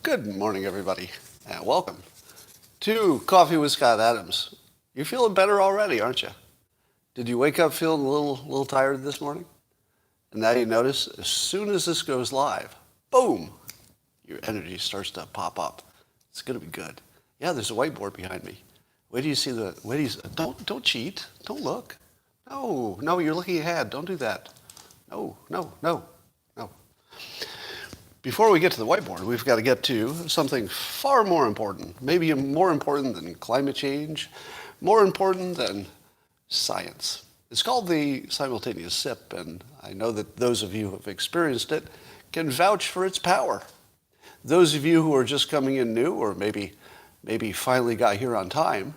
Good morning, everybody, and welcome to Coffee with Scott Adams. You're feeling better already, aren't you? Did you wake up feeling a little tired this morning? And now you notice, as soon as this goes live, boom, your energy starts to pop up. It's going to be good. Yeah, there's a whiteboard behind me. Don't cheat. Don't look. No, you're looking ahead. Don't do that. No. Before we get to the whiteboard, we've got to get to something far more important, maybe more important than climate change, more important than science. It's called the simultaneous SIP, and I know that those of you who have experienced it can vouch for its power. Those of you who are just coming in new, or maybe finally got here on time,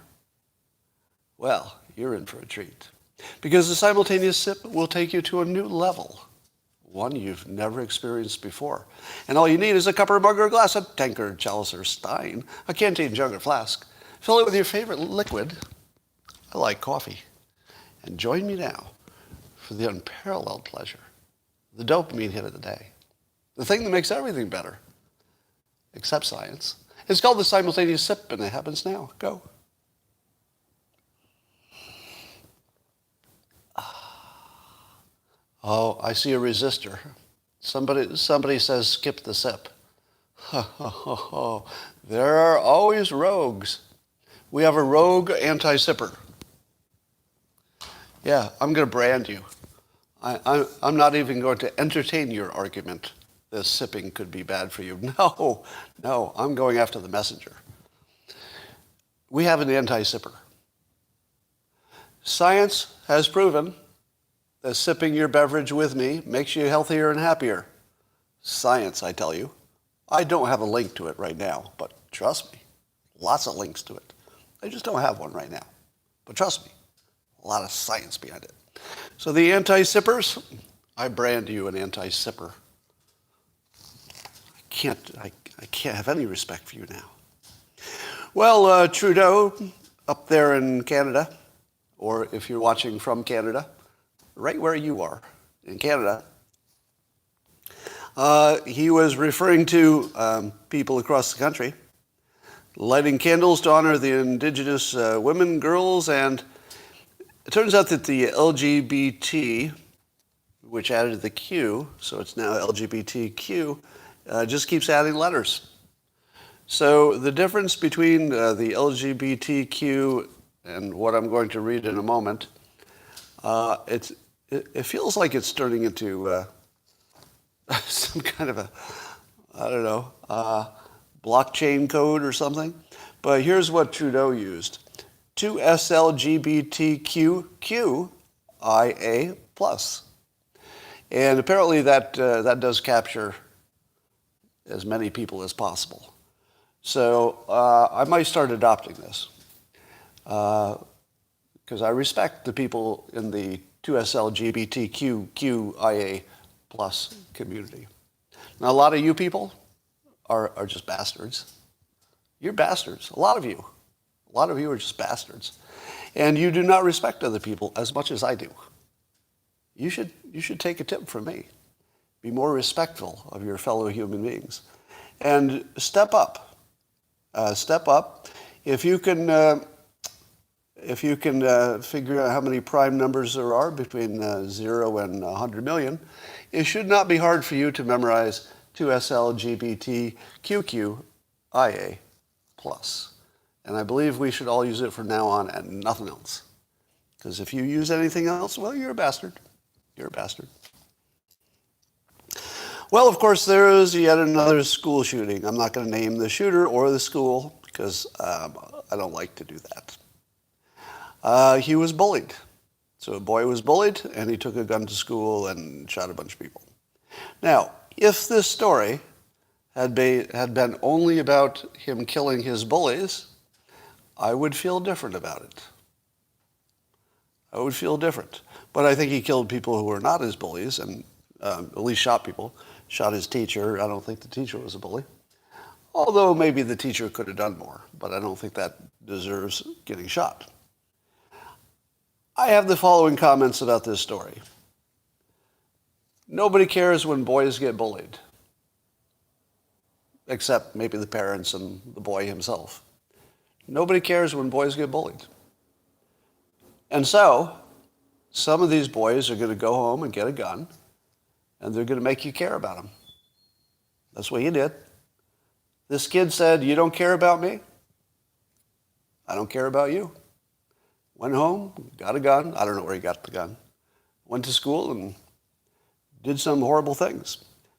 well, you're in for a treat. Because the simultaneous SIP will take you to a new level, one you've never experienced before. And all you need is a cup or mug or glass, a tankard, chalice or stein, a canteen, jug or flask. Fill it with your favorite liquid. I like coffee. And join me now for the unparalleled pleasure, the dopamine hit of the day, the thing that makes everything better, except science. It's called the simultaneous SIP, and it happens now. Go. Oh, I see a resistor. Somebody says skip the sip. There are always rogues. We have a rogue anti-sipper. Yeah, I'm going to brand you. I'm not even going to entertain your argument that sipping could be bad for you. No, I'm going after the messenger. We have an anti-sipper. Science has proven that sipping your beverage with me makes you healthier and happier. Science, I tell you. I don't have a link to it right now, but trust me, lots of links to it. I just don't have one right now. But trust me, a lot of science behind it. So the anti-sippers, I brand you an anti-sipper. I can't have any respect for you now. Well, Trudeau, up there in Canada, or if you're watching from Canada, right where you are in Canada, he was referring to people across the country lighting candles to honor the Indigenous women, girls, and it turns out that the LGBT, which added the Q, so it's now LGBTQ, just keeps adding letters. So the difference between the LGBTQ and what I'm going to read in a moment, it feels like it's turning into some kind of blockchain code or something. But here's what Trudeau used. 2SLGBTQQIA+. And apparently that does capture as many people as possible. So I might start adopting this. Because I respect the people in the 2SLGBTQQIA+ community. Now, a lot of you people are just bastards. You're bastards. A lot of you are just bastards. And you do not respect other people as much as I do. You should take a tip from me. Be more respectful of your fellow human beings. And step up. Step up. If you can figure out how many prime numbers there are between 0 and 100 million, it should not be hard for you to memorize 2SLGBTQQIA+. And I believe we should all use it from now on and nothing else. Because if you use anything else, well, you're a bastard. You're a bastard. Well, of course, there is yet another school shooting. I'm not going to name the shooter or the school because I don't like to do that. He was bullied. So a boy was bullied, and he took a gun to school and shot a bunch of people. Now, if this story had been only about him killing his bullies, I would feel different about it. I would feel different. But I think he killed people who were not his bullies, and at least shot people. Shot his teacher. I don't think the teacher was a bully. Although maybe the teacher could have done more, but I don't think that deserves getting shot. I have the following comments about this story. Nobody cares when boys get bullied. except maybe the parents and the boy himself. Nobody cares when boys get bullied. And so, some of these boys are going to go home and get a gun, and they're going to make you care about them. That's what he did. This kid said, "You don't care about me? I don't care about you." Went home, got a gun. I don't know where he got the gun. Went to school and did some horrible things.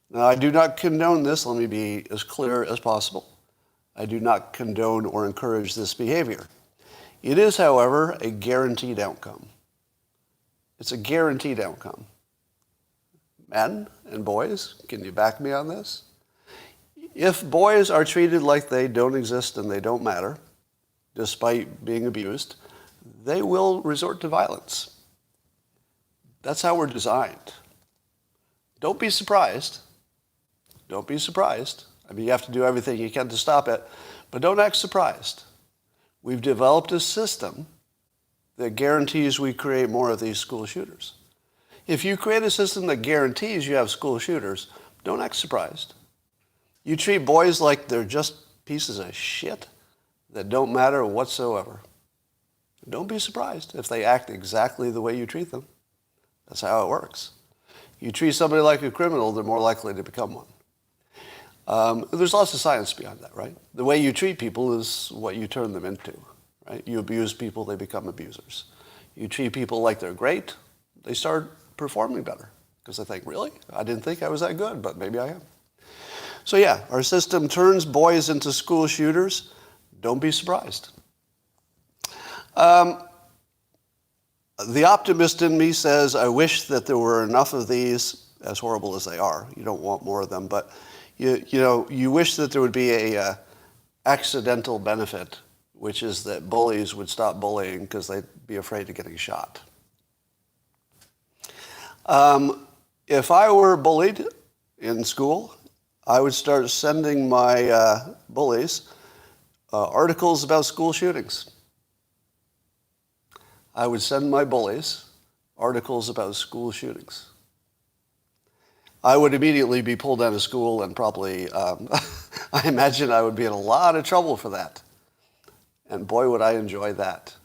Now, I do not condone this. Let me be as clear as possible. I do not condone or encourage this behavior. It is, however, a guaranteed outcome. It's a guaranteed outcome. Men and boys, can you back me on this? If boys are treated like they don't exist and they don't matter, despite being abused, they will resort to violence. That's how we're designed. Don't be surprised. Don't be surprised. I mean, you have to do everything you can to stop it, but don't act surprised. We've developed a system that guarantees we create more of these school shooters. If you create a system that guarantees you have school shooters, don't act surprised. You treat boys like they're just pieces of shit that don't matter whatsoever. Don't be surprised if they act exactly the way you treat them. That's how it works. You treat somebody like a criminal, they're more likely to become one. There's lots of science behind that, right? The way you treat people is what you turn them into, right? You abuse people, they become abusers. You treat people like they're great, they start performing better. Because they think, really? I didn't think I was that good, but maybe I am. So yeah, our system turns boys into school shooters. Don't be surprised. The optimist in me says, I wish that there were enough of these, as horrible as they are. You don't want more of them, but you wish that there would be a accidental benefit, which is that bullies would stop bullying because they'd be afraid of getting shot. If I were bullied in school, I would start sending my bullies articles about school shootings. I would send my bullies articles about school shootings. I would immediately be pulled out of school and probably, I imagine I would be in a lot of trouble for that. And boy, would I enjoy that.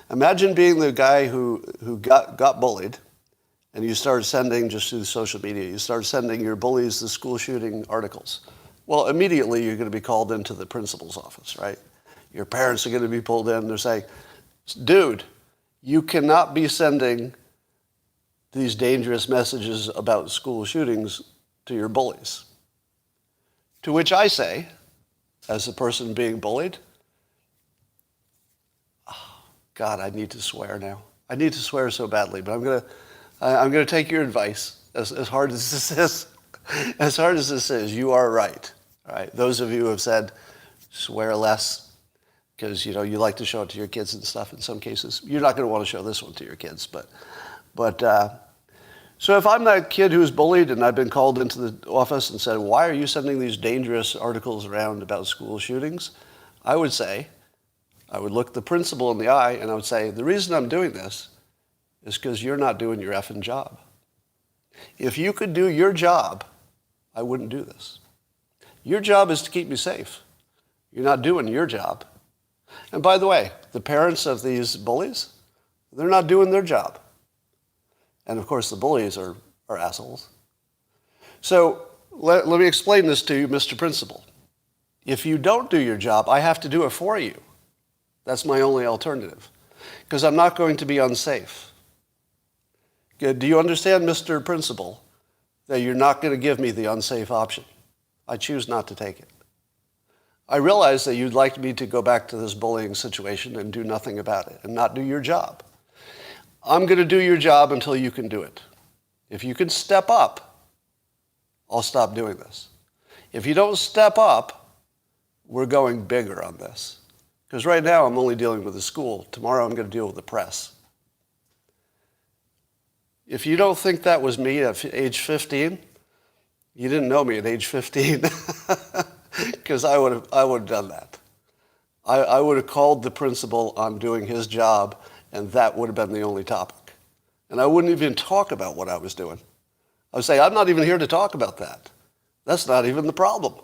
Imagine being the guy who got bullied, and you start sending, just through social media, you start sending your bullies the school shooting articles. Well, immediately you're going to be called into the principal's office, right? Your parents are going to be pulled in. They're saying, dude, you cannot be sending these dangerous messages about school shootings to your bullies. To which I say, as a person being bullied, oh, God, I need to swear now. I need to swear so badly, but I'm going to take your advice. As hard as this is, you are right. All right. Those of you who have said, swear less, because you like to show it to your kids and stuff in some cases. You're not going to want to show this one to your kids, but so if I'm that kid who's bullied and I've been called into the office and said, why are you sending these dangerous articles around about school shootings? I would look the principal in the eye and I would say, the reason I'm doing this is because you're not doing your effing job. If you could do your job, I wouldn't do this. Your job is to keep me safe. You're not doing your job. And by the way, the parents of these bullies, they're not doing their job. And of course, the bullies are assholes. So let me explain this to you, Mr. Principal. If you don't do your job, I have to do it for you. That's my only alternative. Because I'm not going to be unsafe. Do you understand, Mr. Principal, that you're not going to give me the unsafe option? I choose not to take it. I realize that you'd like me to go back to this bullying situation and do nothing about it and not do your job. I'm going to do your job until you can do it. If you can step up, I'll stop doing this. If you don't step up, we're going bigger on this. Because right now I'm only dealing with the school. Tomorrow I'm going to deal with the press. If you don't think that was me at age 15, you didn't know me at age 15. Because I would have done that. I would have called the principal on doing his job, and that would have been the only topic. And I wouldn't even talk about what I was doing. I would say, I'm not even here to talk about that. That's not even the problem.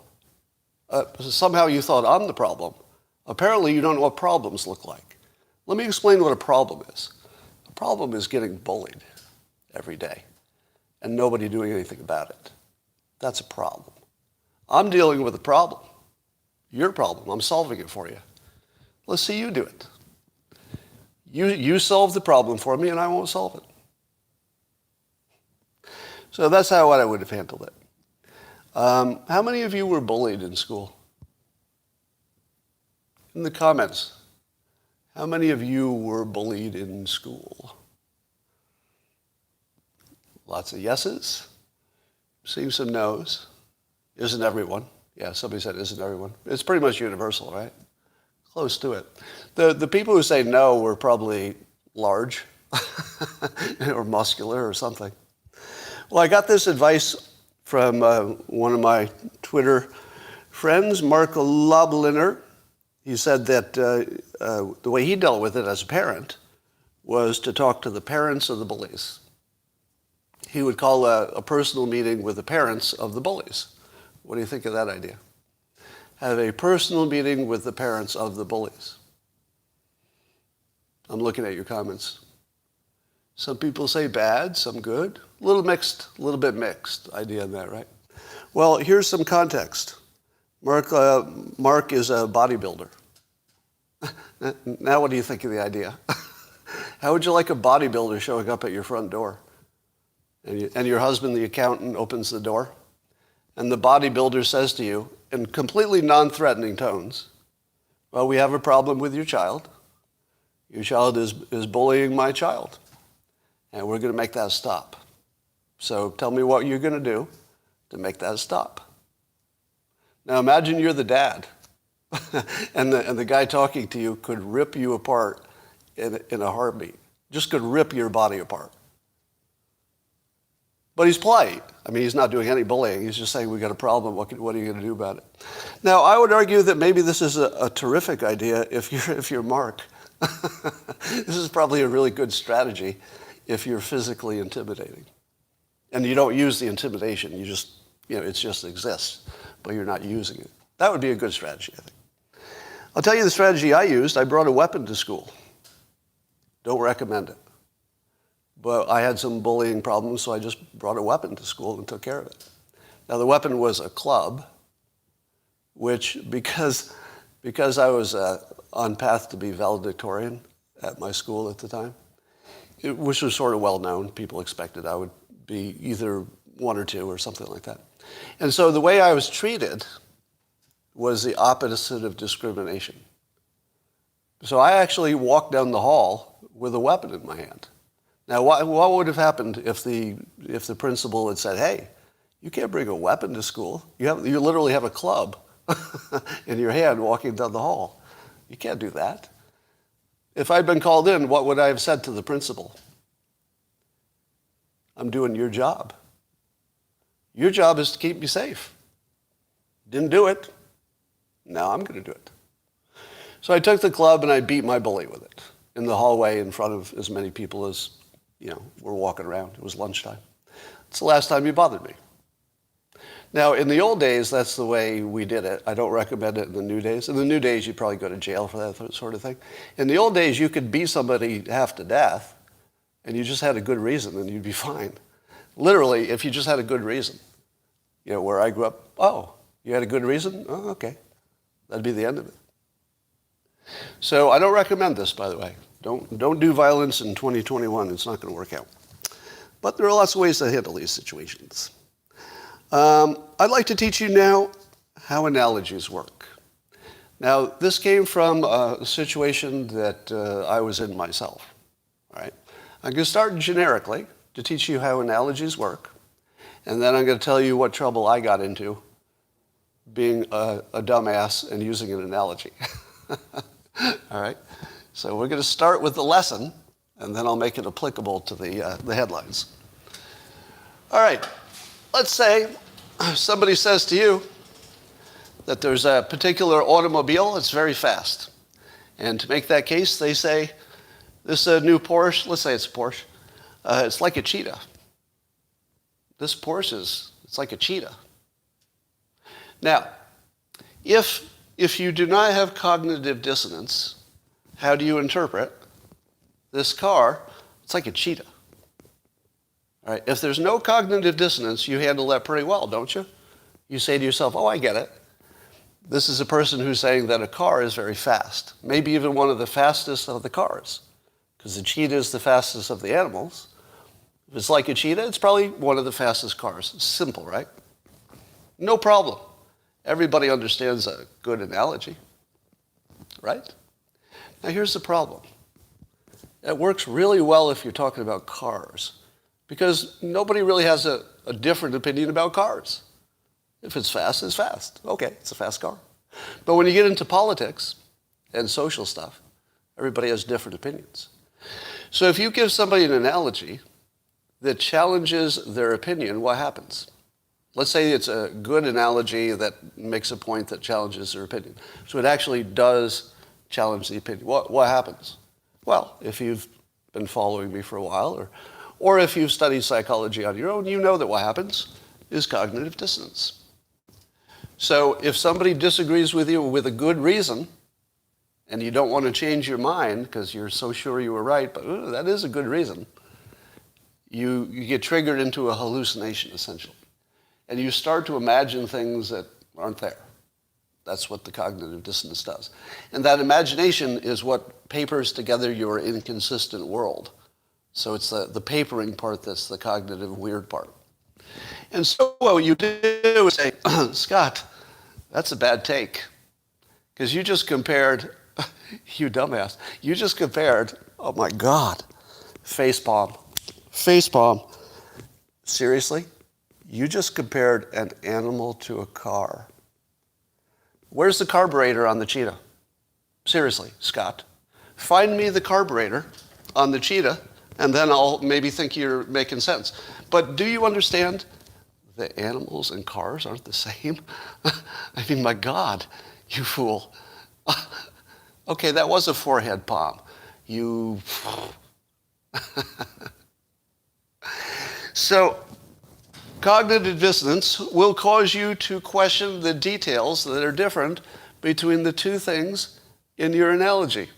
Somehow you thought I'm the problem. Apparently you don't know what problems look like. Let me explain what a problem is. A problem is getting bullied every day and nobody doing anything about it. That's a problem. I'm dealing with a problem. Your problem. I'm solving it for you. Let's see you do it. You solve the problem for me and I won't solve it. So that's how I would have handled it. How many of you were bullied in school? In the comments, how many of you were bullied in school? Lots of yeses. Seeing some no's. Isn't everyone? Yeah, somebody said isn't everyone. It's pretty much universal, right? Close to it. The people who say no were probably large or muscular or something. Well, I got this advice from one of my Twitter friends, Mark Lobliner. He said that the way he dealt with it as a parent was to talk to the parents of the bullies. He would call a personal meeting with the parents of the bullies. What do you think of that idea? Have a personal meeting with the parents of the bullies. I'm looking at your comments. Some people say bad, some good. A little bit mixed idea on that, right? Well, here's some context. Mark is a bodybuilder. Now what do you think of the idea? How would you like a bodybuilder showing up at your front door? And your husband, the accountant, opens the door. And the bodybuilder says to you, in completely non-threatening tones, well, we have a problem with your child. Your child is bullying my child. And we're going to make that stop. So tell me what you're going to do to make that stop. Now imagine you're the dad. and the guy talking to you could rip you apart in a heartbeat. Just could rip your body apart. But he's polite. I mean, he's not doing any bullying. He's just saying, we got a problem. What are you going to do about it? Now, I would argue that maybe this is a terrific idea if you're Mark. This is probably a really good strategy if you're physically intimidating. And you don't use the intimidation. You just, it just exists, but you're not using it. That would be a good strategy, I think. I'll tell you the strategy I used. I brought a weapon to school. Don't recommend it. But I had some bullying problems, so I just brought a weapon to school and took care of it. Now, the weapon was a club, which, because I was on path to be valedictorian at my school at the time, which was sort of well known, people expected I would be either one or two or something like that. And so the way I was treated was the opposite of discrimination. So I actually walked down the hall with a weapon in my hand. Now, what would have happened if the principal had said, hey, you can't bring a weapon to school. You literally have a club in your hand walking down the hall. You can't do that. If I'd been called in, what would I have said to the principal? I'm doing your job. Your job is to keep me safe. Didn't do it. Now I'm going to do it. So I took the club and I beat my bully with it in the hallway in front of as many people as, were walking around. It was lunchtime. It's the last time he bothered me. Now, in the old days, that's the way we did it. I don't recommend it in the new days. In the new days, you'd probably go to jail for that sort of thing. In the old days, you could beat somebody half to death, and you just had a good reason, and you'd be fine. Literally, if you just had a good reason. Where I grew up, oh, you had a good reason? Oh, okay. That'd be the end of it. So I don't recommend this, by the way. Don't do violence in 2021. It's not going to work out. But there are lots of ways to handle these situations. I'd like to teach you now how analogies work. Now, this came from a situation that I was in myself. All right? I'm going to start generically to teach you how analogies work, and then I'm going to tell you what trouble I got into being a dumbass and using an analogy. All right? So we're going to start with the lesson, and then I'll make it applicable to the headlines. All right. Let's say somebody says to you that there's a particular automobile that's very fast. And to make that case, they say, this new Porsche, let's say it's a Porsche, it's like a cheetah. This Porsche it's like a cheetah. Now, If you do not have cognitive dissonance, how do you interpret this car? It's like a cheetah. All right. If there's no cognitive dissonance, you handle that pretty well, don't you? You say to yourself, oh, I get it. This is a person who's saying that a car is very fast, maybe even one of the fastest of the cars, because the cheetah is the fastest of the animals. If it's like a cheetah, it's probably one of the fastest cars. Simple, right? No problem. Everybody understands a good analogy, right? Now here's the problem. It works really well if you're talking about cars, because nobody really has a different opinion about cars. If it's fast, it's fast. Okay, it's a fast car. But when you get into politics and social stuff, everybody has different opinions. So if you give somebody an analogy that challenges their opinion, what happens? Let's say it's a good analogy that makes a point that challenges their opinion. So it actually does challenge the opinion. What happens? Well, if you've been following me for a while, or if you've studied psychology on your own, you know that what happens is cognitive dissonance. So if somebody disagrees with you with a good reason, and you don't want to change your mind because you're so sure you were right, but that is a good reason, you get triggered into a hallucination, essentially. And you start to imagine things that aren't there. That's what the cognitive dissonance does. And that imagination is what papers together your inconsistent world. So it's the papering part that's the cognitive weird part. And so what you do is say, Scott, that's a bad take. Because you just compared, you dumbass, you just compared, oh my God, facepalm. Seriously? You just compared an animal to a car. Where's the carburetor on the cheetah? Seriously, Scott. Find me the carburetor on the cheetah, and then I'll maybe think you're making sense. But do you understand that animals and cars aren't the same? I mean, my God, you fool. Okay, that was a forehead palm. You... So, cognitive dissonance will cause you to question the details that are different between the two things in your analogy.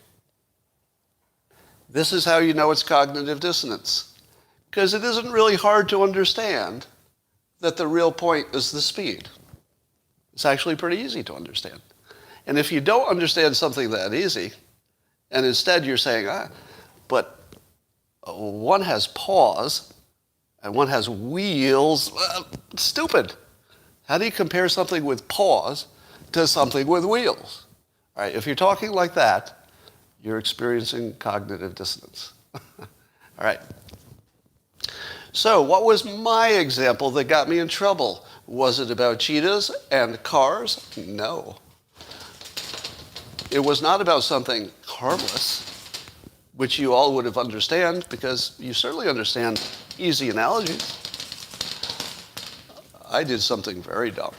This is how you know it's cognitive dissonance. Because it isn't really hard to understand that the real point is the speed. It's actually pretty easy to understand. And if you don't understand something that easy, and instead you're saying, but one has paws, and one has wheels, stupid. How do you compare something with paws to something with wheels? All right, if you're talking like that, you're experiencing cognitive dissonance. All right. So what was my example that got me in trouble? Was it about cheetahs and cars? No. It was not about something harmless, which you all would have understand, because you certainly understand easy analogies. I did something very dumb.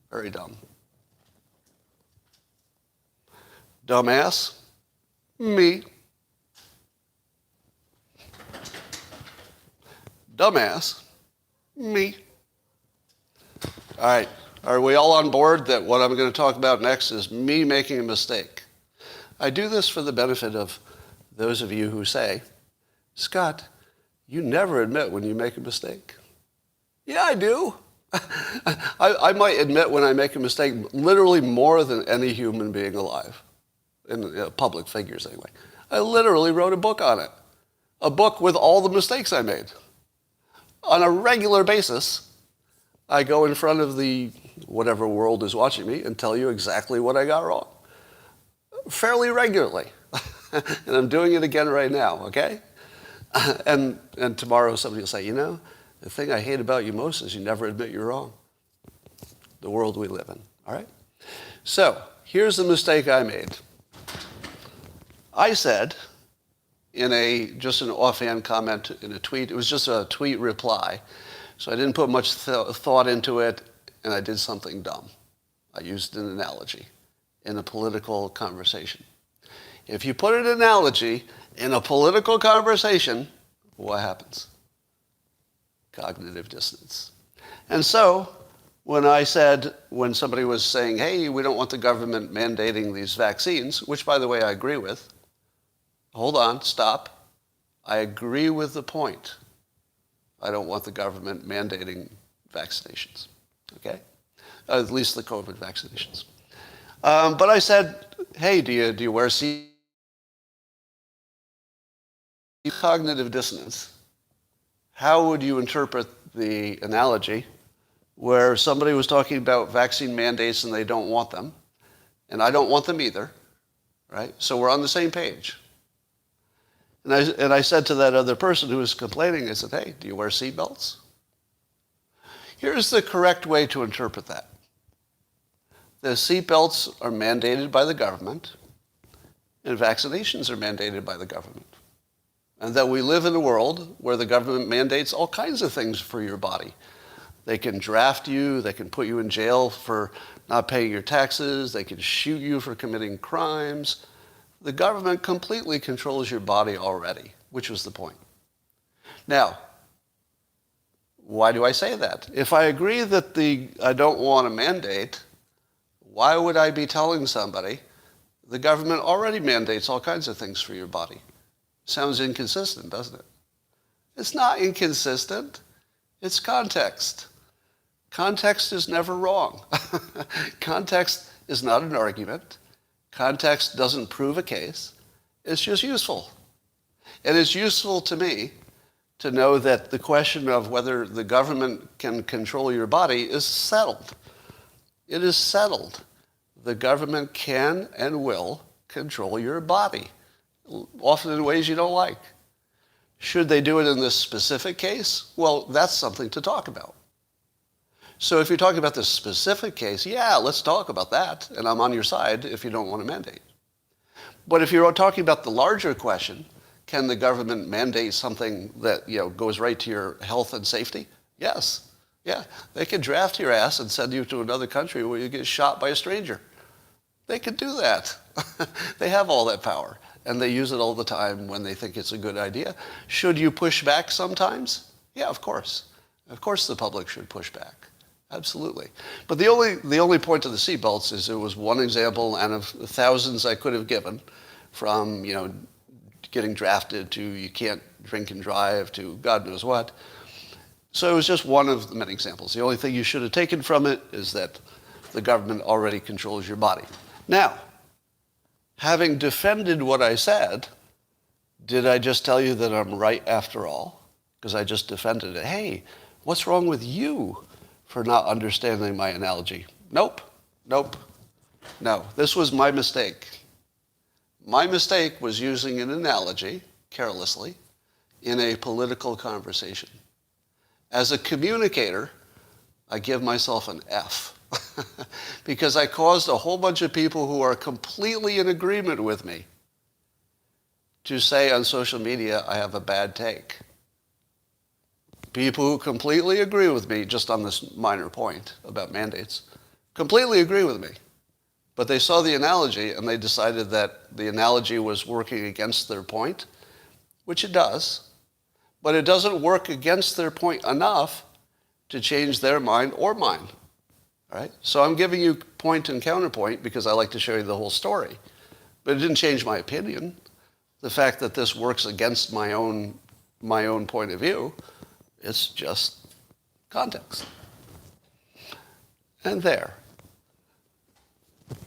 Very dumb. Dumbass, me. Dumbass, me. All right, are we all on board that what I'm going to talk about next is me making a mistake? I do this for the benefit of those of you who say, Scott, you never admit when you make a mistake. Yeah, I do. I might admit when I make a mistake literally more than any human being alive, in public figures anyway. I literally wrote a book on it, a book with all the mistakes I made. On a regular basis, I go in front of the whatever world is watching me and tell you exactly what I got wrong. Fairly regularly. And I'm doing it again right now, okay? And tomorrow somebody will say, you know, the thing I hate about you most is you never admit you're wrong. The world we live in, all right? So, here's the mistake I made. I said, in just an offhand comment in a tweet, it was just a tweet reply, so I didn't put much thought into it, and I did something dumb. I used an analogy in a political conversation. If you put an analogy in a political conversation, what happens? Cognitive dissonance. And so, when somebody was saying, hey, we don't want the government mandating these vaccines, which, by the way, I agree with. Hold on, stop. I agree with the point. I don't want the government mandating vaccinations, okay? At least the COVID vaccinations. But I said, hey, do you wear cognitive dissonance? How would you interpret the analogy where somebody was talking about vaccine mandates and they don't want them, and I don't want them either, right? So we're on the same page. And I said to that other person who was complaining, I said, hey, do you wear seatbelts? Here's the correct way to interpret that. The seatbelts are mandated by the government, and vaccinations are mandated by the government. And that we live in a world where the government mandates all kinds of things for your body. They can draft you, they can put you in jail for not paying your taxes, they can shoot you for committing crimes. The government completely controls your body already, which was the point. Now, why do I say that? If I agree that I don't want a mandate, why would I be telling somebody the government already mandates all kinds of things for your body? Sounds inconsistent, doesn't it? It's not inconsistent. It's context. Context is never wrong. Context is not an argument. Context doesn't prove a case. It's just useful. And it's useful to me to know that the question of whether the government can control your body is settled. It is settled. The government can and will control your body, often in ways you don't like. Should they do it in this specific case? Well, that's something to talk about. So if you're talking about this specific case, yeah, let's talk about that, and I'm on your side if you don't want to mandate. But if you're talking about the larger question, can the government mandate something that goes right to your health and safety? Yes. Yeah, they could draft your ass and send you to another country where you get shot by a stranger. They could do that. They have all that power, and they use it all the time when they think it's a good idea. Should you push back sometimes? Yeah, of course. Of course the public should push back. Absolutely. But the only point of the seatbelts is it was one example out of thousands I could have given, from getting drafted to you can't drink and drive to God knows what. So it was just one of the many examples. The only thing you should have taken from it is that the government already controls your body. Now, having defended what I said, did I just tell you that I'm right after all? Because I just defended it. Hey, what's wrong with you for not understanding my analogy? Nope. No, this was my mistake. My mistake was using an analogy, carelessly, in a political conversation. As a communicator, I give myself an F. Because I caused a whole bunch of people who are completely in agreement with me to say on social media I have a bad take. People who completely agree with me just on this minor point about mandates, completely agree with me. But they saw the analogy and they decided that the analogy was working against their point, which it does, but it doesn't work against their point enough to change their mind or mine. All right? So I'm giving you point and counterpoint because I like to show you the whole story. But it didn't change my opinion. The fact that this works against my own point of view, it's just context. And there.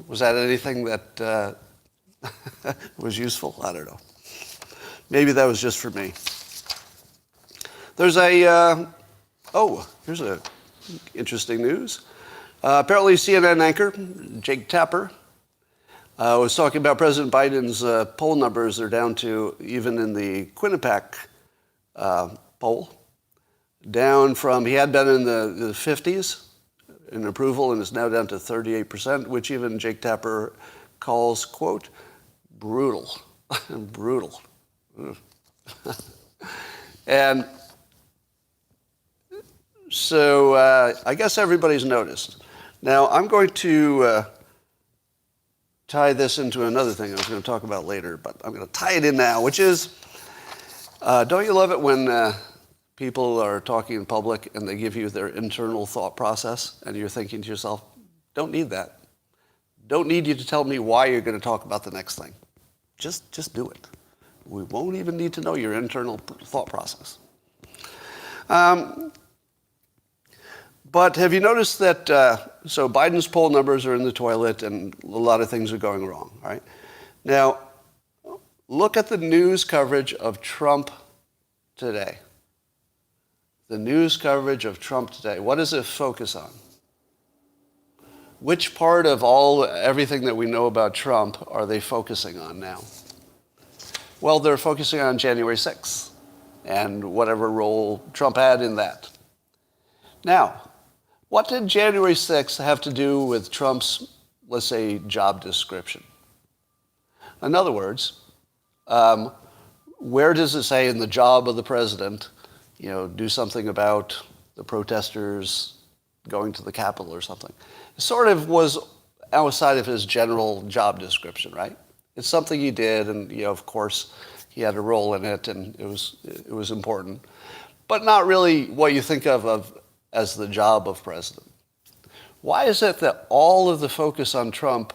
Was that anything that was useful? I don't know. Maybe that was just for me. There's here's a interesting news. Apparently CNN anchor Jake Tapper was talking about President Biden's poll numbers. They're down to, even in the Quinnipiac poll, down from, he had been in the 50s in approval and is now down to 38%, which even Jake Tapper calls, quote, brutal. Brutal. And so I guess everybody's noticed. Now, I'm going to tie this into another thing I was going to talk about later, but I'm going to tie it in now, which is, don't you love it when people are talking in public and they give you their internal thought process, and you're thinking to yourself, don't need that. Don't need you to tell me why you're going to talk about the next thing. Just do it. We won't even need to know your internal thought process. But have you noticed that, so Biden's poll numbers are in the toilet and a lot of things are going wrong, right? Now, look at the news coverage of Trump today. The news coverage of Trump today. What does it focus on? Which part of everything that we know about Trump are they focusing on now? Well, they're focusing on January 6th and whatever role Trump had in that. Now, what did January 6th have to do with Trump's, let's say, job description? In other words, where does it say in the job of the president, do something about the protesters going to the Capitol or something? It sort of was outside of his general job description, right? It's something he did, and of course, he had a role in it, and it was important, but not really what you think of as the job of president. Why is it that all of the focus on Trump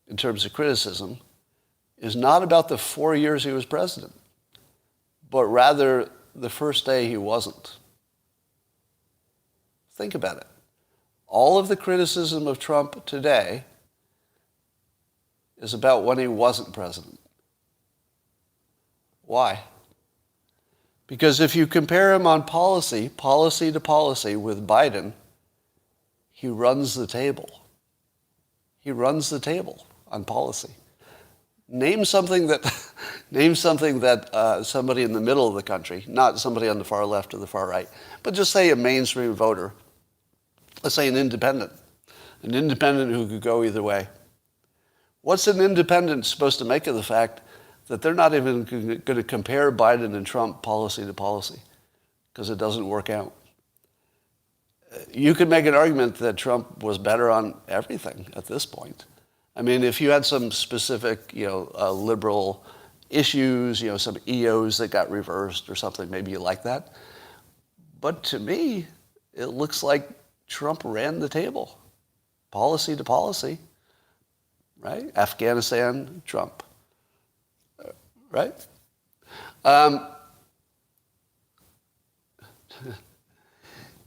in terms of criticism is not about the 4 years he was president, but rather the first day he wasn't? Think about it. All of the criticism of Trump today is about when he wasn't president. Why? Because if you compare him on policy to policy with Biden, he runs the table. He runs the table on policy. Name something that somebody in the middle of the country, not somebody on the far left or the far right, but just say a mainstream voter, let's say an independent who could go either way. What's an independent supposed to make of the fact that they're not even going to compare Biden and Trump policy to policy because it doesn't work out? You could make an argument that Trump was better on everything at this point. I mean, if you had some specific, liberal issues, some EOs that got reversed or something, maybe you like that. But to me, it looks like Trump ran the table, policy to policy, right? Afghanistan, Trump, right?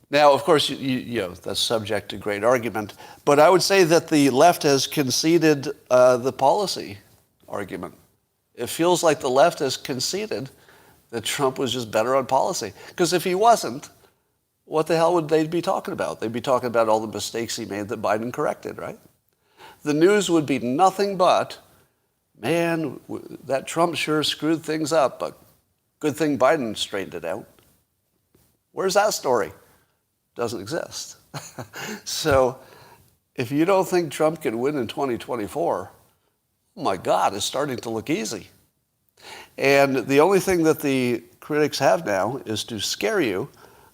Now, of course, that's subject to great argument, but I would say that the left has conceded the policy argument. It feels like the left has conceded that Trump was just better on policy. Because if he wasn't, what the hell would they be talking about? They'd be talking about all the mistakes he made that Biden corrected, right? The news would be nothing but, man, that Trump sure screwed things up, but good thing Biden straightened it out. Where's that story? Doesn't exist. So if you don't think Trump can win in 2024, oh my God, it's starting to look easy. And the only thing that the critics have now is to scare you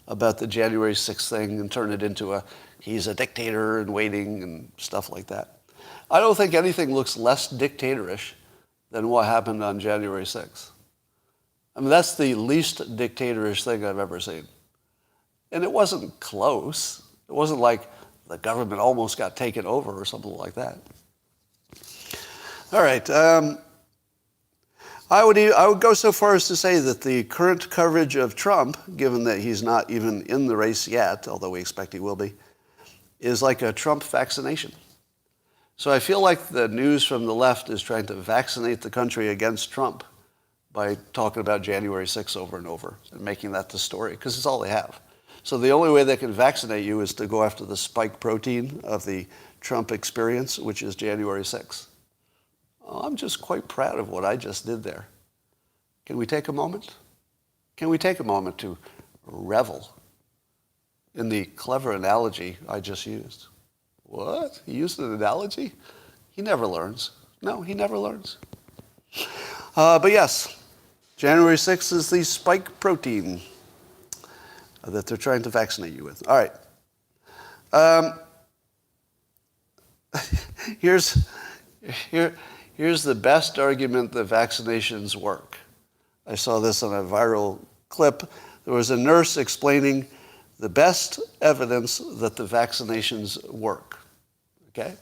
about the January 6th thing and turn it into he's a dictator and waiting and stuff like that. I don't think anything looks less dictatorish than what happened on January 6th. I mean, that's the least dictatorish thing I've ever seen. And it wasn't close. It wasn't like the government almost got taken over or something like that. All right. I would go so far as to say that the current coverage of Trump, given that he's not even in the race yet, although we expect he will be, is like a Trump vaccination. So I feel like the news from the left is trying to vaccinate the country against Trump by talking about January 6th over and over and making that the story, because it's all they have. So the only way they can vaccinate you is to go after the spike protein of the Trump experience, which is January 6th. Oh, I'm just quite proud of what I just did there. Can we take a moment? Can we take a moment to revel in the clever analogy I just used? What? He used an analogy? He never learns. No, he never learns. But yes, January 6th is the spike protein that they're trying to vaccinate you with. All right. Here's the best argument that vaccinations work. I saw this on a viral clip There was a nurse explaining the best evidence that the vaccinations work. Okay?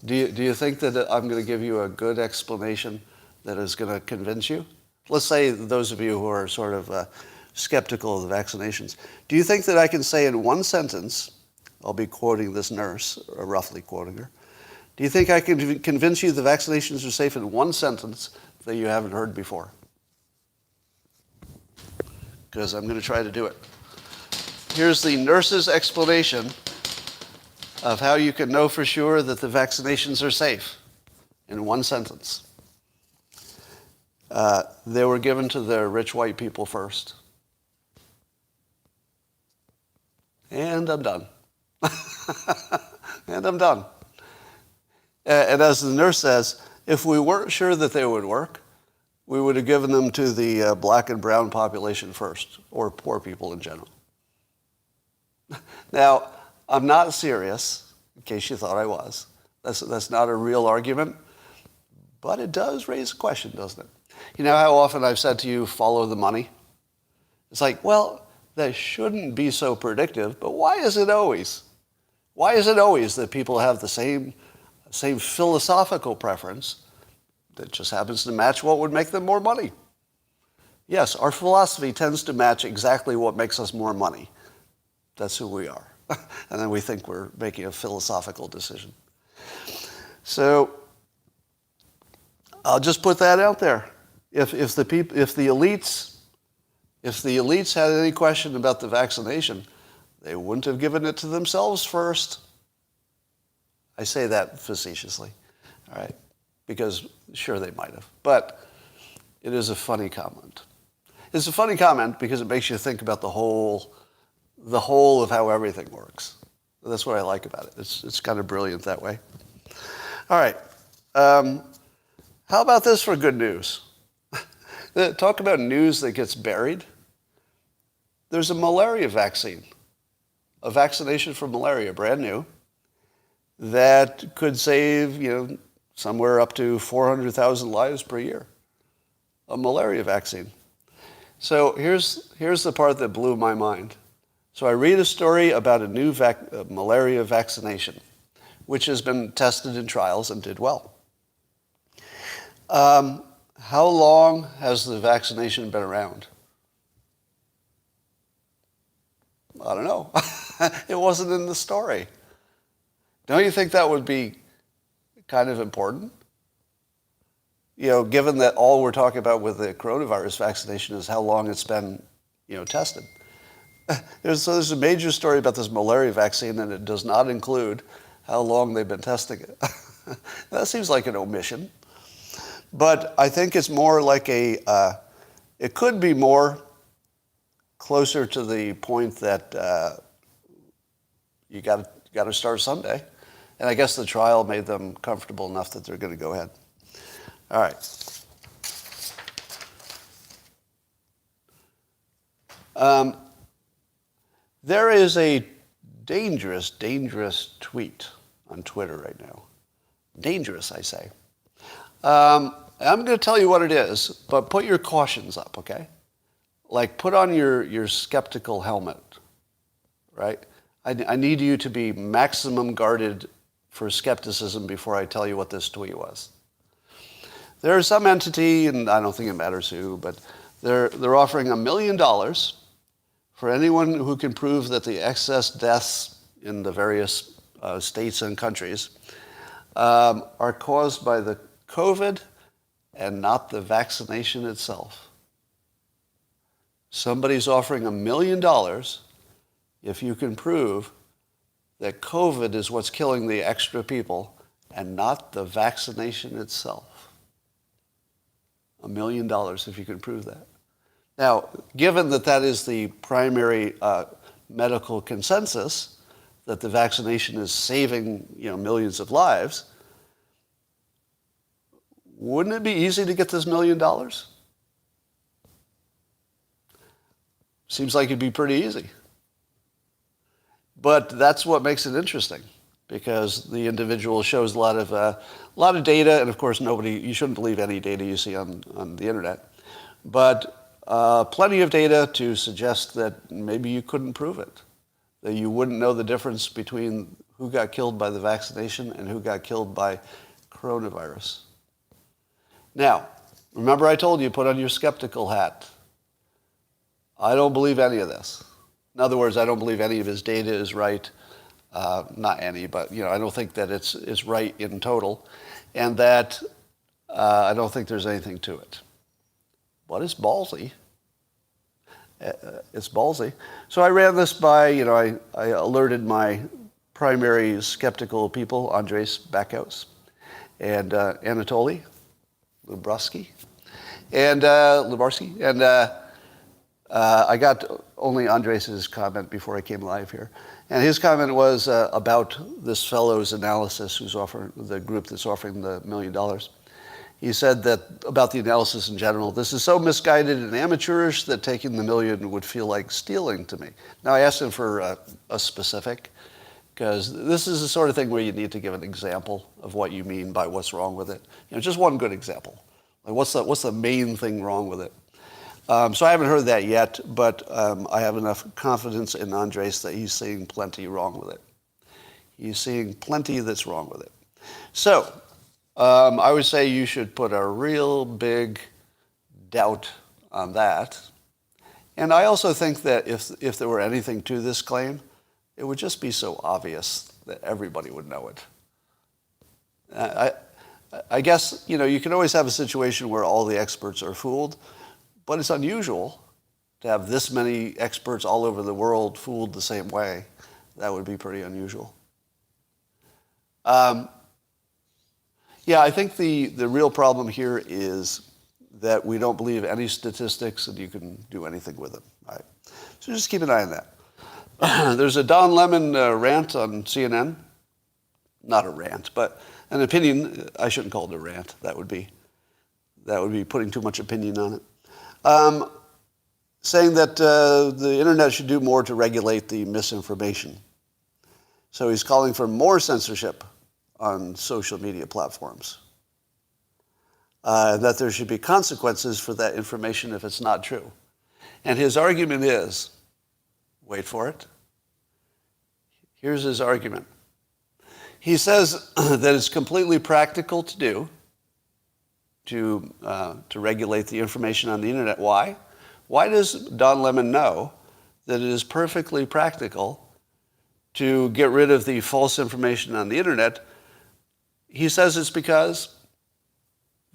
Do you think that I'm going to give you a good explanation that is going to convince you? Let's say those of you who are sort of skeptical of the vaccinations. Do you think that I can say in one sentence, I'll be quoting this nurse, or roughly quoting her, do you think I can convince you the vaccinations are safe in one sentence that you haven't heard before? Because I'm going to try to do it. Here's the nurse's explanation of how you can know for sure that the vaccinations are safe in one sentence. They were given to the rich white people first. And I'm done. And I'm done. And as the nurse says, if we weren't sure that they would work, we would have given them to the black and brown population first, or poor people in general. Now, I'm not serious, in case you thought I was. That's not a real argument, but it does raise a question, doesn't it? You know how often I've said to you, follow the money? It's like, well, that shouldn't be so predictive, but why is it always? Why is it always that people have the same philosophical preference that just happens to match what would make them more money? Yes, our philosophy tends to match exactly what makes us more money. That's who we are. And then we think we're making a philosophical decision. So I'll just put that out there. If the elites had any question about the vaccination, they wouldn't have given it to themselves first. I say that facetiously, all right? Because sure they might have, but it is a funny comment. It's a funny comment because it makes you think about the whole of how everything works. That's what I like about it. It's kind of brilliant that way. All right. How about this for good news? Talk about news that gets buried. There's a malaria vaccine, a vaccination for malaria, brand new, that could save, somewhere up to 400,000 lives per year. A malaria vaccine. So here's the part that blew my mind. So I read a story about a new malaria vaccination, which has been tested in trials and did well. How long has the vaccination been around? I don't know. It wasn't in the story. Don't you think that would be kind of important? Given that all we're talking about with the coronavirus vaccination is how long it's been, tested. There's a major story about this malaria vaccine, and it does not include how long they've been testing it. That seems like an omission. But I think it's more like it could be more closer to the point that you got to start someday. And I guess the trial made them comfortable enough that they're going to go ahead. All right. There is a dangerous tweet on Twitter right now. Dangerous, I say. I'm going to tell you what it is, but put your cautions up, okay? Like, put on your skeptical helmet, right? I need you to be maximum guarded for skepticism before I tell you what this tweet was. There's some entity, and I don't think it matters who, but they're offering $1 million for anyone who can prove that the excess deaths in the various states and countries are caused by the COVID and not the vaccination itself. Somebody's offering $1 million if you can prove that COVID is what's killing the extra people and not the vaccination itself. $1 million if you can prove that. Now, given that that is the primary medical consensus, that the vaccination is saving millions of lives, wouldn't it be easy to get this $1 million? Seems like it'd be pretty easy. But that's what makes it interesting, because the individual shows a lot of data, and of course you shouldn't believe any data you see on the internet. But plenty of data to suggest that maybe you couldn't prove it, that you wouldn't know the difference between who got killed by the vaccination and who got killed by coronavirus. Now, remember I told you, put on your skeptical hat. I don't believe any of this. In other words, I don't believe any of his data is right. Not any, but I don't think that it's right in total, and that I don't think there's anything to it. But it's ballsy. It's ballsy. So I ran this by, I alerted my primary skeptical people, Andres Backhaus and Anatoly Lubarsky, and I got only Andres' comment before I came live here. And his comment was about this fellow's analysis, who's offering, the group that's offering the $1 million. He said that about the analysis in general, this is so misguided and amateurish that taking the $1 million would feel like stealing to me. Now, I asked him for a specific, because this is the sort of thing where you need to give an example of what you mean by what's wrong with it. Just one good example. Like what's the main thing wrong with it? So I haven't heard that yet, but I have enough confidence in Andres that he's seeing plenty wrong with it. He's seeing plenty that's wrong with it. So I would say you should put a real big doubt on that. And I also think that if there were anything to this claim, it would just be so obvious that everybody would know it. I guess, you can always have a situation where all the experts are fooled, but it's unusual to have this many experts all over the world fooled the same way. That would be pretty unusual. I think the real problem here is that we don't believe any statistics and you can do anything with them. Right? So just keep an eye on that. There's a Don Lemon rant on CNN. Not a rant, but an opinion. I shouldn't call it a rant. That would be putting too much opinion on it. Saying that the internet should do more to regulate the misinformation. So he's calling for more censorship on social media platforms. That there should be consequences for that information if it's not true. And his argument is, wait for it. Here's his argument. He says that it's completely practical to do to regulate the information on the internet. Why? Why does Don Lemon know that it is perfectly practical to get rid of the false information on the internet? He says it's because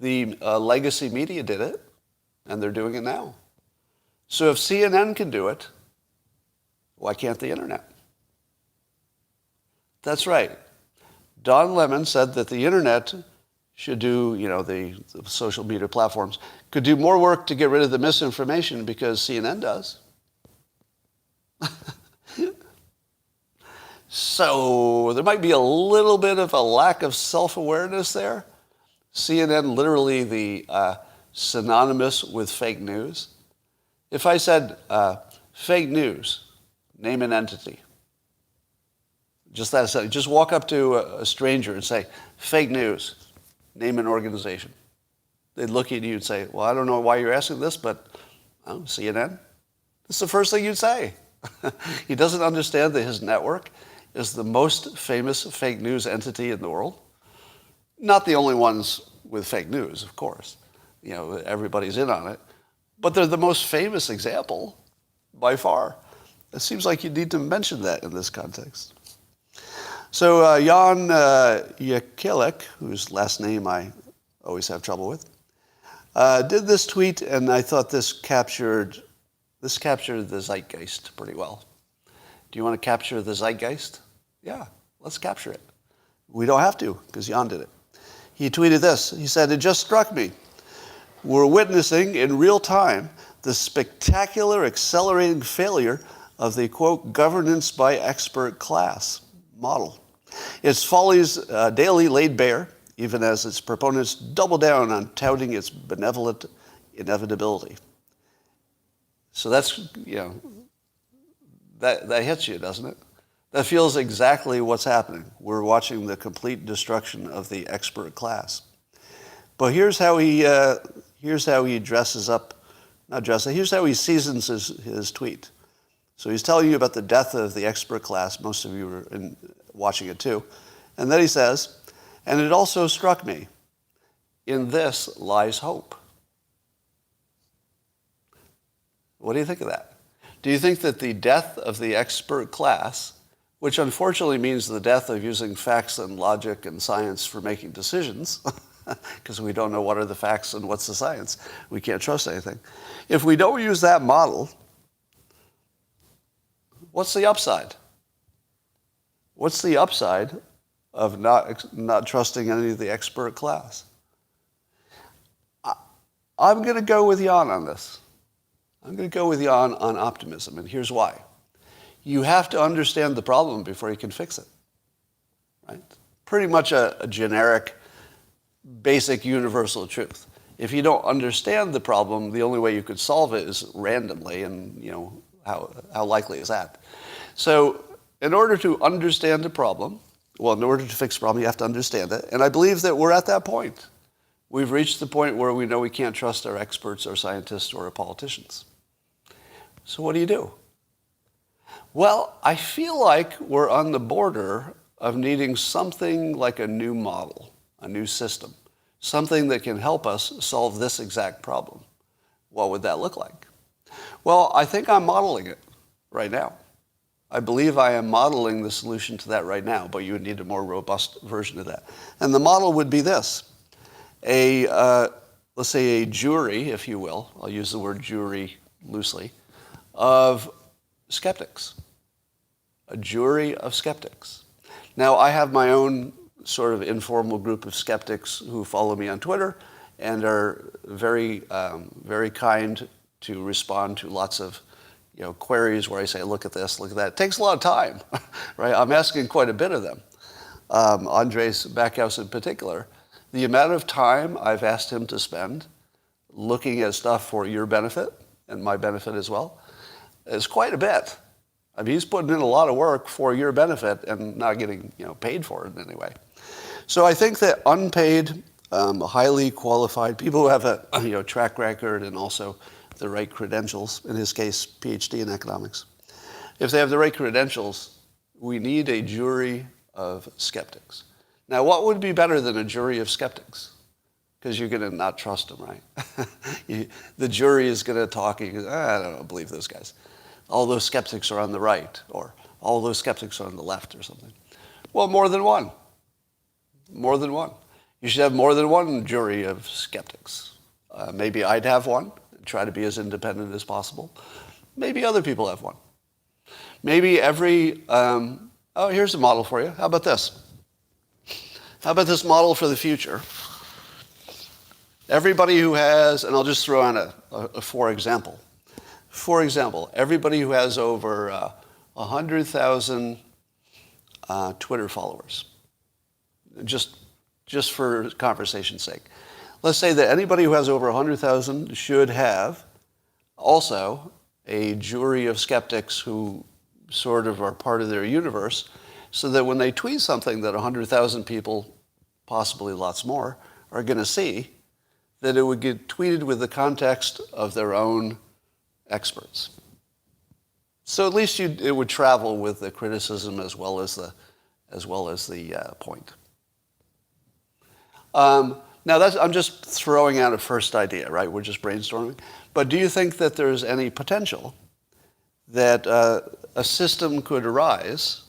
the legacy media did it, and they're doing it now. So if CNN can do it, why can't the internet? That's right. Don Lemon said that the internet should do, the social media platforms could do more work to get rid of the misinformation because CNN does. So there might be a little bit of a lack of self-awareness there. CNN literally the synonymous with fake news. If I said fake news, name an entity. Just that sentence. Just walk up to a stranger and say, fake news, name an organization. They'd look at you and say, well, I don't know why you're asking this, but CNN. That's the first thing you'd say. He doesn't understand that his network is the most famous fake news entity in the world. Not the only ones with fake news, of course. Everybody's in on it. But they're the most famous example by far. It seems like you need to mention that in this context. So Jan Jekielek, whose last name I always have trouble with, did this tweet, and I thought this captured the zeitgeist pretty well. Do you want to capture the zeitgeist? Yeah, let's capture it. We don't have to, because Jan did it. He tweeted this. He said, "It just struck me. We're witnessing in real time the spectacular accelerating failure of the, quote, governance by expert class model. Its follies daily laid bare, even as its proponents double down on touting its benevolent inevitability." So that's, that hits you, doesn't it? That feels exactly what's happening. We're watching the complete destruction of the expert class. But here's how he dresses up not just that. Here's how he seasons his tweet. So he's telling you about the death of the expert class. Most of you were watching it too. And then he says, and it also struck me, in this lies hope. What do you think of that? Do you think that the death of the expert class, which unfortunately means the death of using facts and logic and science for making decisions, because we don't know what are the facts and what's the science, we can't trust anything. If we don't use that model, what's the upside? What's the upside of not trusting any of the expert class? I'm going to go with Jan on this. I'm going to go with Jan on optimism, and here's why. You have to understand the problem before you can fix it, right? Pretty much a generic, basic, universal truth. If you don't understand the problem, the only way you could solve it is randomly, and how likely is that? So in order to understand the problem, in order to fix the problem, you have to understand it, and I believe that we're at that point. We've reached the point where we know we can't trust our experts or scientists or our politicians. So what do you do? Well, I feel like we're on the border of needing something like a new model, a new system, something that can help us solve this exact problem. What would that look like? Well, I think I'm modeling it right now. I believe I am modeling the solution to that right now, but you would need a more robust version of that. And the model would be this. Let's say a jury, if you will, I'll use the word jury loosely, of skeptics. A jury of skeptics. Now, I have my own sort of informal group of skeptics who follow me on Twitter and are very, very kind to respond to lots of queries where I say, look at this, look at that. It takes a lot of time, right? I'm asking quite a bit of them. Andres Backhouse in particular. The amount of time I've asked him to spend looking at stuff for your benefit and my benefit as well is quite a bit. I mean, he's putting in a lot of work for your benefit and not getting paid for it in any way. So I think that unpaid, highly qualified people who have a track record and also the right credentials, in his case, PhD in economics, if they have the right credentials, we need a jury of skeptics. Now, what would be better than a jury of skeptics? Because you're going to not trust them, right? The jury is going to talk, and you go, I don't believe those guys. All those skeptics are on the right, or all those skeptics are on the left, or something. Well, more than one. More than one. You should have more than one jury of skeptics. Maybe I'd have one, try to be as independent as possible. Maybe other people have one. Maybe every, here's a model for you. How about this? How about this model for the future? Everybody who has, and I'll just throw on a for example. For example, everybody who has over 100,000 Twitter followers, just for conversation's sake. Let's say that anybody who has over 100,000 should have also a jury of skeptics who sort of are part of their universe, so that when they tweet something that 100,000 people, possibly lots more, are going to see, that it would get tweeted with the context of their own experts. So at least it would travel with the criticism as well as the point. Now I'm just throwing out a first idea, right? We're just brainstorming. But do you think that there's any potential that a system could arise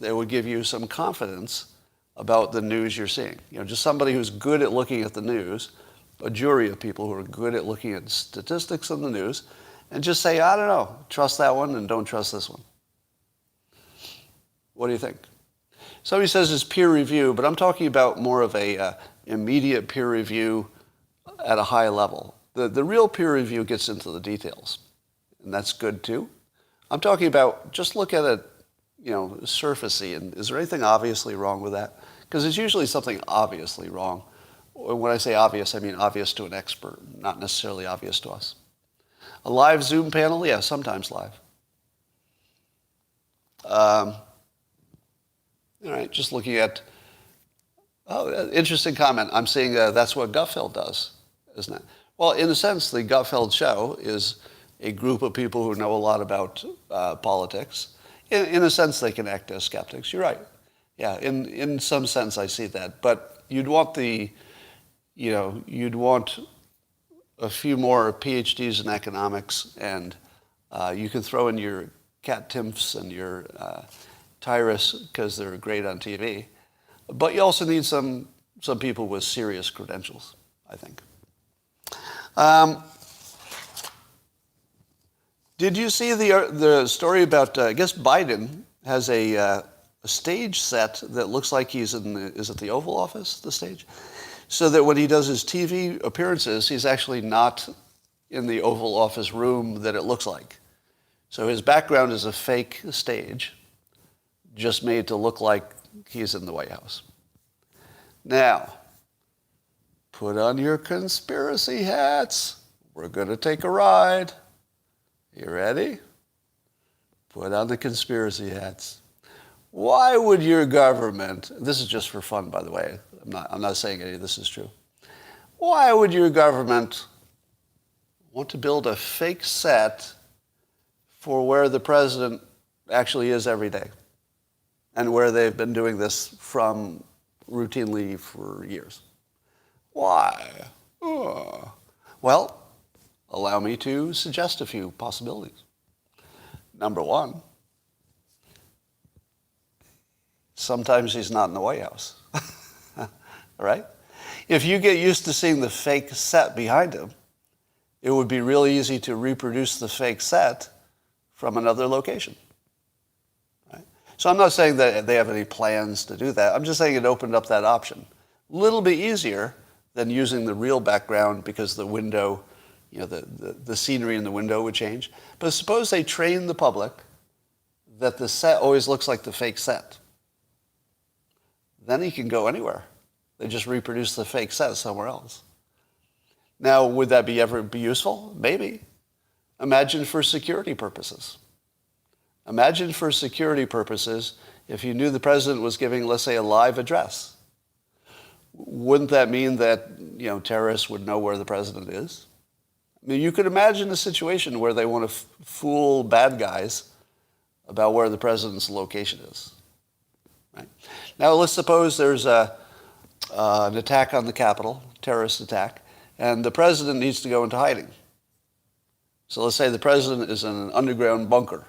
that would give you some confidence about the news you're seeing? Just somebody who's good at looking at the news, a jury of people who are good at looking at statistics in the news, and just say, I don't know, trust that one and don't trust this one. What do you think? Somebody says it's peer review, but I'm talking about more of a immediate peer review at a high level. The real peer review gets into the details, and that's good too. I'm talking about just look at it, surfacey, and is there anything obviously wrong with that? Because it's usually something obviously wrong. When I say obvious, I mean obvious to an expert, not necessarily obvious to us. A live Zoom panel? Yeah, sometimes live. All right, just looking at, interesting comment. I'm seeing that's what Gutfeld does, isn't it? Well, in a sense, the Gutfeld show is a group of people who know a lot about politics. In a sense, they can act as skeptics. You're right. Yeah, in some sense, I see that. But you'd want you'd want a few more PhDs in economics, and you can throw in your Cat Timps and your Tyrus because they're great on TV. But you also need some people with serious credentials, I think. Did you see the story about, I guess Biden has a stage set that looks like he's is it the Oval Office, the stage? So that when he does his TV appearances, he's actually not in the Oval Office room that it looks like. So his background is a fake stage, just made to look like he's in the White House. Now, put on your conspiracy hats. We're going to take a ride. You ready? Put on the conspiracy hats. Why would your government, this is just for fun, by the way, I'm not saying any of this is true. Why would your government want to build a fake set for where the president actually is every day and where they've been doing this from routinely for years? Why? Oh. Well, allow me to suggest a few possibilities. Number one, sometimes he's not in the White House. Right? If you get used to seeing the fake set behind him, it would be really easy to reproduce the fake set from another location. Right? So I'm not saying that they have any plans to do that. I'm just saying it opened up that option. A little bit easier than using the real background because the window, the scenery in the window would change. But suppose they train the public that the set always looks like the fake set. Then he can go anywhere. They just reproduce the fake set somewhere else. Now, would that ever be useful? Maybe. Imagine for security purposes. Imagine for security purposes if you knew the president was giving, let's say, a live address. Wouldn't that mean that, terrorists would know where the president is? I mean, you could imagine a situation where they want to fool bad guys about where the president's location is. Right? Now, let's suppose there's an attack on the Capitol, terrorist attack, and the president needs to go into hiding. So let's say the president is in an underground bunker,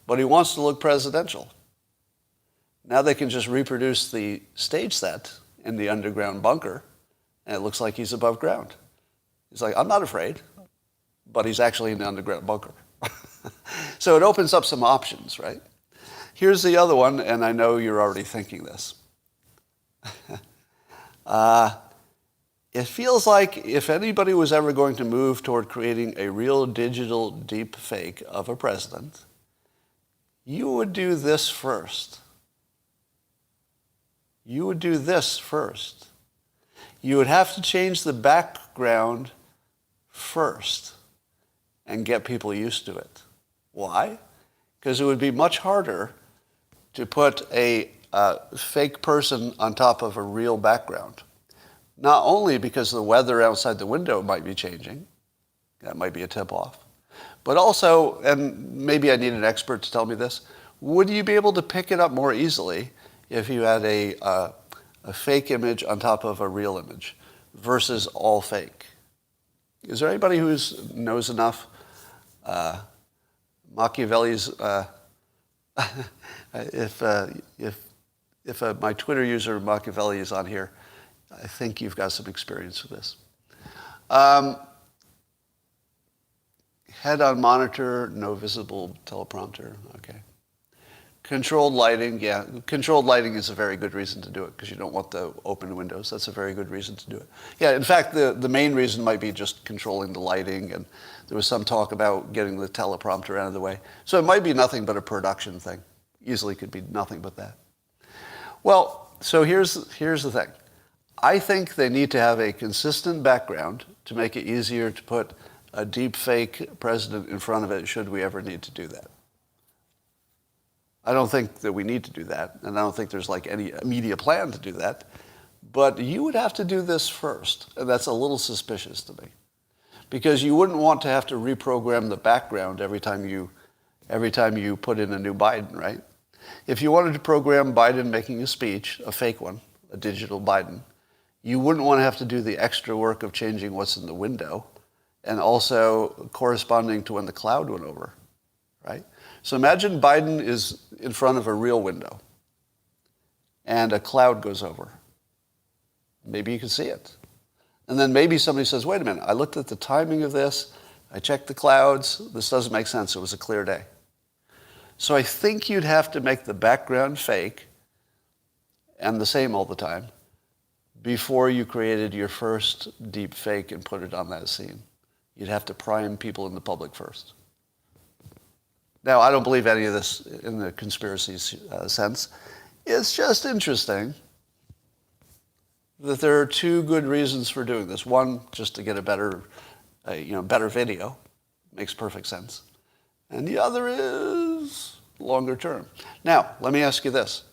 but he wants to look presidential. Now they can just reproduce the stage set in the underground bunker, and it looks like he's above ground. He's like, I'm not afraid, but he's actually in the underground bunker. So it opens up some options, right? Here's the other one, and I know you're already thinking this. It feels like if anybody was ever going to move toward creating a real digital deep fake of a president, you would do this first. You would do this first. You would have to change the background first and get people used to it. Why? Because it would be much harder to put a fake person on top of a real background. Not only because the weather outside the window might be changing, that might be a tip-off, but also, and maybe I need an expert to tell me this, would you be able to pick it up more easily if you had a fake image on top of a real image versus all fake? Is there anybody who knows enough? Machiavelli's, if my Twitter user Machiavelli is on here, I think you've got some experience with this. Head-on monitor, no visible teleprompter. Okay. Controlled lighting, yeah. Controlled lighting is a very good reason to do it because you don't want the open windows. That's a very good reason to do it. Yeah, in fact, the main reason might be just controlling the lighting, and there was some talk about getting the teleprompter out of the way. So it might be nothing but a production thing. Easily could be nothing but that. Well, so here's the thing. I think they need to have a consistent background to make it easier to put a deep fake president in front of it should we ever need to do that. I don't think that we need to do that, and I don't think there's like any immediate plan to do that, but you would have to do this first, and that's a little suspicious to me. because you wouldn't want to have to reprogram the background every time you put in a new Biden, right? If you wanted to program Biden making a speech, a fake one, a digital Biden, you wouldn't want to have to do the extra work of changing what's in the window and also corresponding to when the cloud went over, right? So imagine Biden is in front of a real window and a cloud goes over. Maybe you can see it. And then maybe somebody says, wait a minute, I looked at the timing of this, I checked the clouds, this doesn't make sense, it was a clear day. So I think you'd have to make the background fake and the same all the time before you created your first deep fake and put it on that scene. You'd have to prime people in the public first. Now, I don't believe any of this in the conspiracy sense. It's just interesting that there are two good reasons for doing this. One, just to get a better video. Makes perfect sense. And the other is longer term. Now, let me ask you this.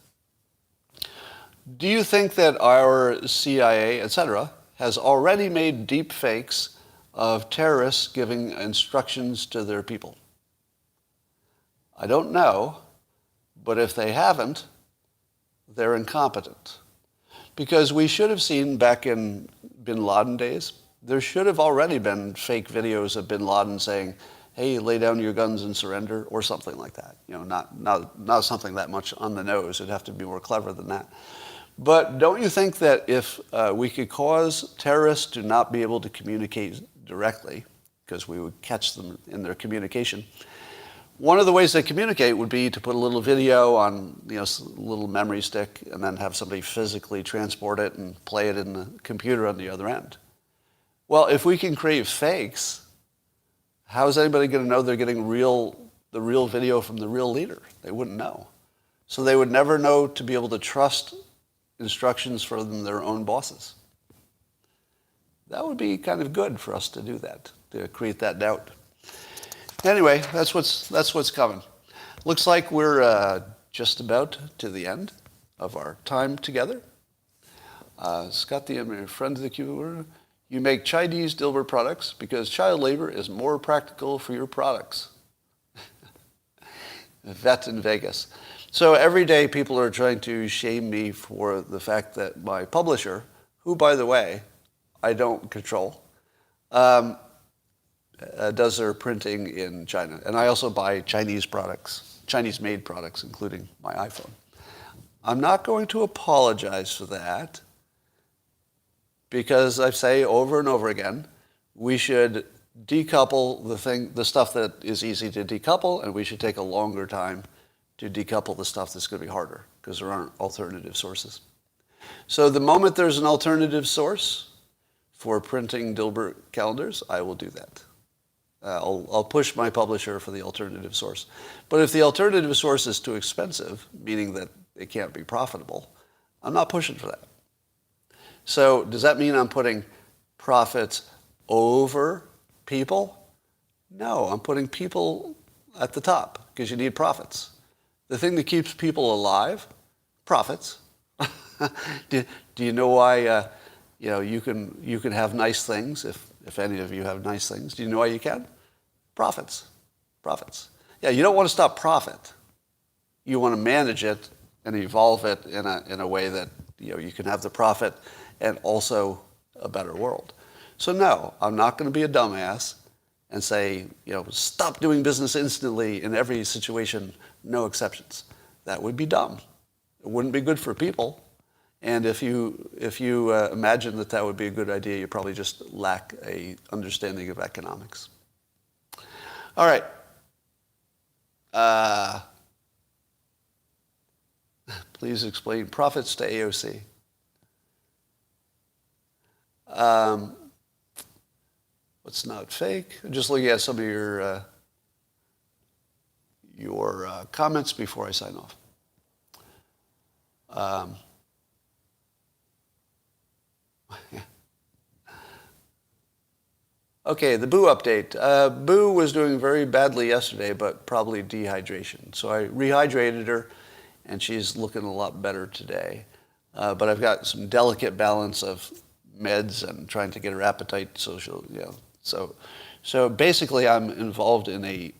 Do you think that our CIA, etc., has already made deep fakes of terrorists giving instructions to their people? I don't know, but if they haven't, they're incompetent. Because we should have seen back in bin Laden days, there should have already been fake videos of bin Laden saying, hey, lay down your guns and surrender, or something like that. Not something that much on the nose. It'd have to be more clever than that. But don't you think that if we could cause terrorists to not be able to communicate directly, because we would catch them in their communication, one of the ways they communicate would be to put a little video on a little memory stick and then have somebody physically transport it and play it in the computer on the other end. Well, if we can create fakes, how is anybody going to know they're getting the real video from the real leader? They wouldn't know. So they would never know to be able to trust instructions from their own bosses. That would be kind of good for us to do that, to create that doubt. Anyway, that's what's coming. Looks like we're just about to the end of our time together. Scott, the friend of the Cuba, you make Chinese Dilbert products because child labor is more practical for your products. Vet in Vegas. So every day people are trying to shame me for the fact that my publisher, who, by the way, I don't control, does their printing in China. And I also buy Chinese products, Chinese-made products, including my iPhone. I'm not going to apologize for that because I say over and over again, we should decouple the stuff that is easy to decouple, and we should take a longer time to decouple the stuff that's going to be harder because there aren't alternative sources. So the moment there's an alternative source for printing Dilbert calendars, I will do that. I'll push my publisher for the alternative source. But if the alternative source is too expensive, meaning that it can't be profitable, I'm not pushing for that. So does that mean I'm putting profits over people? No, I'm putting people at the top because you need profits. The thing that keeps people alive, profits. Do you know why you can have nice things if any of you have nice things? Do you know why you can? Profits. Yeah, you don't want to stop profit. You want to manage it and evolve it in a way that you can have the profit and also a better world. So no, I'm not going to be a dumbass and say, stop doing business instantly in every situation, no exceptions. That would be dumb. It wouldn't be good for people. And if you imagine that would be a good idea, you probably just lack a understanding of economics. All right. Please explain profits to AOC. What's not fake? Just looking at some of your comments before I sign off. Okay, the Boo update. Boo was doing very badly yesterday, but probably dehydration. So I rehydrated her, and she's looking a lot better today. But I've got some delicate balance of meds and trying to get her appetite so she'll So basically, I'm involved in a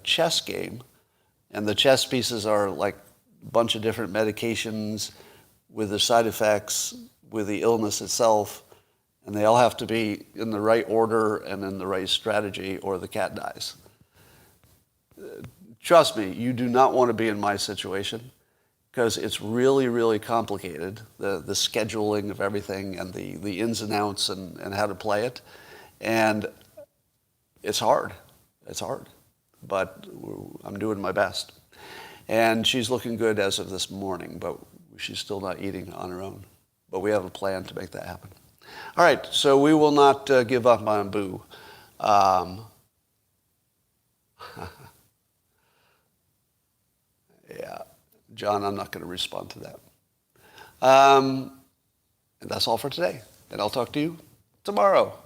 chess game, and the chess pieces are like a bunch of different medications with the side effects, with the illness itself, and they all have to be in the right order and in the right strategy, or the cat dies. Trust me, you do not want to be in my situation, because it's really, really complicated, the scheduling of everything and the ins and outs and how to play it. And it's hard. It's hard. But I'm doing my best. And she's looking good as of this morning, but she's still not eating on her own. But we have a plan to make that happen. All right, so we will not give up on Boo. Yeah, John, I'm not going to respond to that. And that's all for today. And I'll talk to you tomorrow.